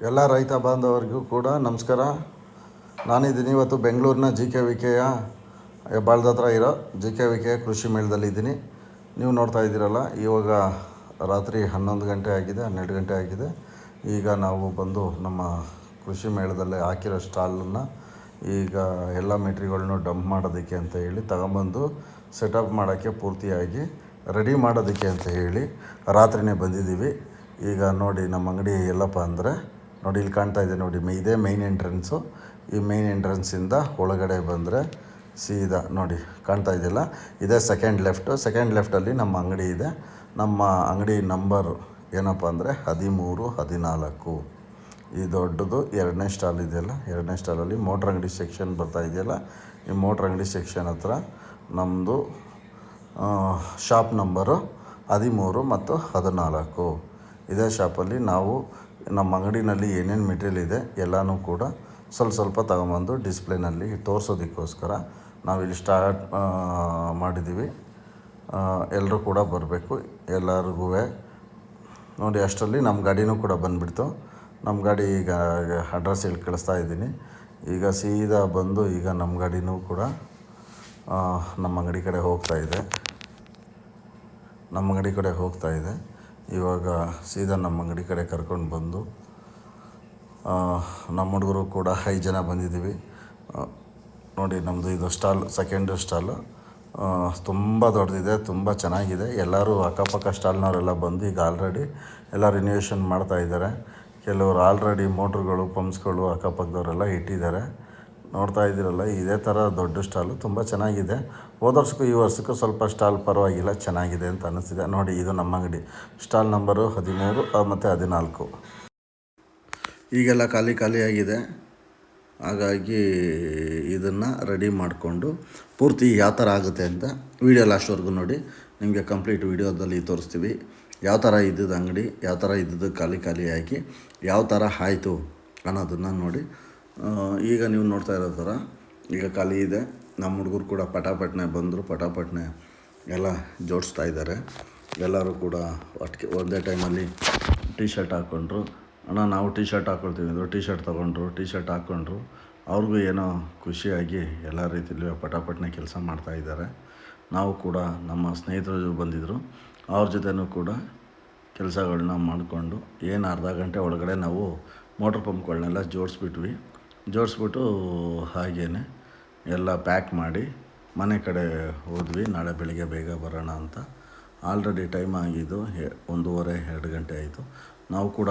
ಎಲ್ಲ ರೈತ ಬಾಂಧವರಿಗೂ ಕೂಡ ನಮಸ್ಕಾರ. ನಾನಿದ್ದೀನಿ ಇವತ್ತು ಬೆಂಗಳೂರಿನ JKVKಯ ಹೆಬ್ಬಾಳದ ಹತ್ರ ಇರೋ JKVKಯ ಕೃಷಿ ಮೇಳದಲ್ಲಿದ್ದೀನಿ. ನೀವು ನೋಡ್ತಾ ಇದ್ದೀರಲ್ಲ, ಇವಾಗ ರಾತ್ರಿ 11 ಗಂಟೆ ಆಗಿದೆ, 12 ಗಂಟೆ ಆಗಿದೆ. ಈಗ ನಾವು ಬಂದು ನಮ್ಮ ಕೃಷಿ ಮೇಳದಲ್ಲಿ ಹಾಕಿರೋ ಸ್ಟಾಲನ್ನು ಈಗ ಎಲ್ಲ ಮೆಟ್ರಿಗಳನ್ನೂ ಡಂಪ್ ಮಾಡೋದಕ್ಕೆ ಅಂತ ಹೇಳಿ ತಗೊಂಬಂದು ಸೆಟಪ್ ಮಾಡೋಕ್ಕೆ ಪೂರ್ತಿಯಾಗಿ ರೆಡಿ ಮಾಡೋದಕ್ಕೆ ಅಂತ ಹೇಳಿ ರಾತ್ರಿಯೇ ಬಂದಿದ್ದೀವಿ. ಈಗ ನೋಡಿ ನಮ್ಮ ಅಂಗಡಿ ಎಲ್ಲಪ್ಪ ಅಂದರೆ ನೋಡಿ ಇಲ್ಲಿ ಕಾಣ್ತಾ ಇದೆ ನೋಡಿ, ಇದೇ ಮೈನ್ ಎಂಟ್ರೆನ್ಸು. ಈ ಮೈನ್ ಎಂಟ್ರೆನ್ಸಿಂದ ಒಳಗಡೆ ಬಂದರೆ ಸೀದಾ ನೋಡಿ ಕಾಣ್ತಾ ಇದೆಯಲ್ಲ, ಇದೇ ಸೆಕೆಂಡ್ ಲೆಫ್ಟಲ್ಲಿ ನಮ್ಮ ಅಂಗಡಿ ಇದೆ. ನಮ್ಮ ಅಂಗಡಿ ನಂಬರ್ ಏನಪ್ಪ ಅಂದರೆ 13-14. ಈ ದೊಡ್ಡದು 2ನೇ ಸ್ಟಾಲ್ ಇದೆಯಲ್ಲ, 2ನೇ ಸ್ಟಾಲಲ್ಲಿ ಮೋಟ್ರ್ ಅಂಗಡಿ ಸೆಕ್ಷನ್ ಬರ್ತಾ ಇದೆಯಲ್ಲ, ಈ ಮೋಟ್ರ್ ಅಂಗಡಿ ಸೆಕ್ಷನ್ ಹತ್ರ ನಮ್ಮದು ಶಾಪ್ ನಂಬರು 13 ಮತ್ತು 14. ಇದೇ ಶಾಪಲ್ಲಿ ನಾವು ನಮ್ಮ ಅಂಗಡಿನಲ್ಲಿ ಏನೇನು ಮೆಟೀರಿಯಲ್ ಇದೆ ಎಲ್ಲನೂ ಕೂಡ ಸ್ವಲ್ಪ ತಗೊಂಬಂದು ಡಿಸ್ಪ್ಲೇನಲ್ಲಿ ತೋರಿಸೋದಕ್ಕೋಸ್ಕರ ನಾವಿಲ್ಲಿ ಸ್ಟಾರ್ಟ್ ಮಾಡಿದ್ದೀವಿ. ಎಲ್ಲರೂ ಕೂಡ ಬರಬೇಕು, ಎಲ್ಲರಿಗೂ ನೋಡಿ. ಅಷ್ಟರಲ್ಲಿ ನಮ್ಮ ಗಾಡಿನೂ ಕೂಡ ಬಂದುಬಿಡ್ತು. ನಮ್ಮ ಗಾಡಿ ಈಗ ಅಡ್ರೆಸ್ ಹೇಳಿ ಕಳಿಸ್ತಾ ಇದ್ದೀನಿ. ಈಗ ಸೀದಾ ಬಂದು ಈಗ ನಮ್ಮ ಗಾಡಿನೂ ಕೂಡ ನಮ್ಮ ಅಂಗಡಿ ಕಡೆ ಹೋಗ್ತಾ ಇದೆ. ಇವಾಗ ಸೀದಾ ನಮ್ಮ ಅಂಗಡಿ ಕಡೆ ಕರ್ಕೊಂಡು ಬಂದು ನಮ್ಮ ಹುಡುಗರು ಕೂಡ 5 ಜನ ಬಂದಿದ್ದೀವಿ. ನೋಡಿ ನಮ್ಮದು ಇದು ಸೆಕೆಂಡ್ ಸ್ಟಾಲು ತುಂಬ ದೊಡ್ಡದಿದೆ, ತುಂಬ ಚೆನ್ನಾಗಿದೆ. ಎಲ್ಲರೂ ಅಕ್ಕಪಕ್ಕ ಸ್ಟಾಲ್ನವರೆಲ್ಲ ಬಂದು ಈಗ ಆಲ್ರೆಡಿ ಎಲ್ಲ ರಿನ್ಯೂವೇಷನ್ ಮಾಡ್ತಾಯಿದ್ದಾರೆ. ಕೆಲವರು ಆಲ್ರೆಡಿ ಮೋಟ್ರುಗಳು ಪಂಪ್ಸ್ಗಳು ಅಕ್ಕಪಕ್ಕದವರೆಲ್ಲ ಇಟ್ಟಿದ್ದಾರೆ. ನೋಡ್ತಾ ಇದ್ದೀರಲ್ಲ, ಇದೇ ಥರ ದೊಡ್ಡ ಸ್ಟಾಲು ತುಂಬ ಚೆನ್ನಾಗಿದೆ. ಹೋದ ವರ್ಷಕ್ಕೂ ಈ ವರ್ಷಕ್ಕೂ ಸ್ವಲ್ಪ ಸ್ಟಾಲ್ ಪರವಾಗಿಲ್ಲ, ಚೆನ್ನಾಗಿದೆ ಅಂತ ಅನ್ನಿಸ್ತಿದೆ. ನೋಡಿ ಇದು ನಮ್ಮ ಅಂಗಡಿ ಸ್ಟಾಲ್ ನಂಬರು 13 ಮತ್ತು 14. ಈಗೆಲ್ಲ ಖಾಲಿಯಾಗಿದೆ. ಹಾಗಾಗಿ ಇದನ್ನು ರೆಡಿ ಮಾಡಿಕೊಂಡು ಪೂರ್ತಿ ಯಾವ ಥರ ಆಗುತ್ತೆ ಅಂತ ವಿಡಿಯೋ ಲಾಸ್ಟ್ವರೆಗೂ ನೋಡಿ. ನಿಮಗೆ ಕಂಪ್ಲೀಟ್ ವಿಡಿಯೋದಲ್ಲಿ ತೋರಿಸ್ತೀವಿ ಯಾವ ಥರ ಇದ್ದದ್ದು ಅಂಗಡಿ, ಯಾವ ಥರ ಇದ್ದದ್ದು ಖಾಲಿಯಾಗಿ ಯಾವ ಥರ ಆಯಿತು ಅನ್ನೋದನ್ನು ನೋಡಿ. ಈಗ ನೀವು ನೋಡ್ತಾ ಇರೋ ಥರ ಈಗ ಖಾಲಿ ಇದೆ. ನಮ್ಮ ಹುಡುಗರು ಕೂಡ ಪಟಾಪಟ್ನೆ ಎಲ್ಲ ಜೋಡಿಸ್ತಾ ಇದ್ದಾರೆ. ಎಲ್ಲರೂ ಕೂಡ ಒಂದೇ ಟೈಮಲ್ಲಿ ಟೀ ಶರ್ಟ್ ಹಾಕ್ಕೊಂಡ್ರು. ಅಣ್ಣ ನಾವು ಟೀ ಶರ್ಟ್ ಹಾಕ್ಕೊಳ್ತೀವಿ ಅಂದರು, ಟೀ ಶರ್ಟ್ ಹಾಕ್ಕೊಂಡ್ರು. ಅವ್ರಿಗೂ ಏನೋ ಖುಷಿಯಾಗಿ ಎಲ್ಲ ರೀತಿಯಲ್ಲಿ ಪಟಾಪಟ್ನೆ ಕೆಲಸ ಮಾಡ್ತಾಯಿದ್ದಾರೆ. ನಾವು ಕೂಡ ನಮ್ಮ ಸ್ನೇಹಿತರು ಬಂದಿದ್ದರು, ಅವ್ರ ಜೊತೆನೂ ಕೂಡ ಕೆಲಸಗಳನ್ನ ಮಾಡಿಕೊಂಡು ಅರ್ಧ ಗಂಟೆ ಒಳಗಡೆ ನಾವು ಮೋಟ್ರ್ ಪಂಪ್ಗಳನ್ನೆಲ್ಲ ಜೋಡಿಸ್ಬಿಟ್ಟು ಹಾಗೇ ಎಲ್ಲ ಪ್ಯಾಕ್ ಮಾಡಿ ಮನೆ ಕಡೆ ಹೋದ್ವಿ. ನಾಳೆ ಬೆಳಿಗ್ಗೆ ಬೇಗ ಬರೋಣ ಅಂತ. ಆಲ್ರೆಡಿ ಟೈಮ್ ಆಗಿದ್ದು 1:30-2 ಗಂಟೆ ಆಯಿತು. ನಾವು ಕೂಡ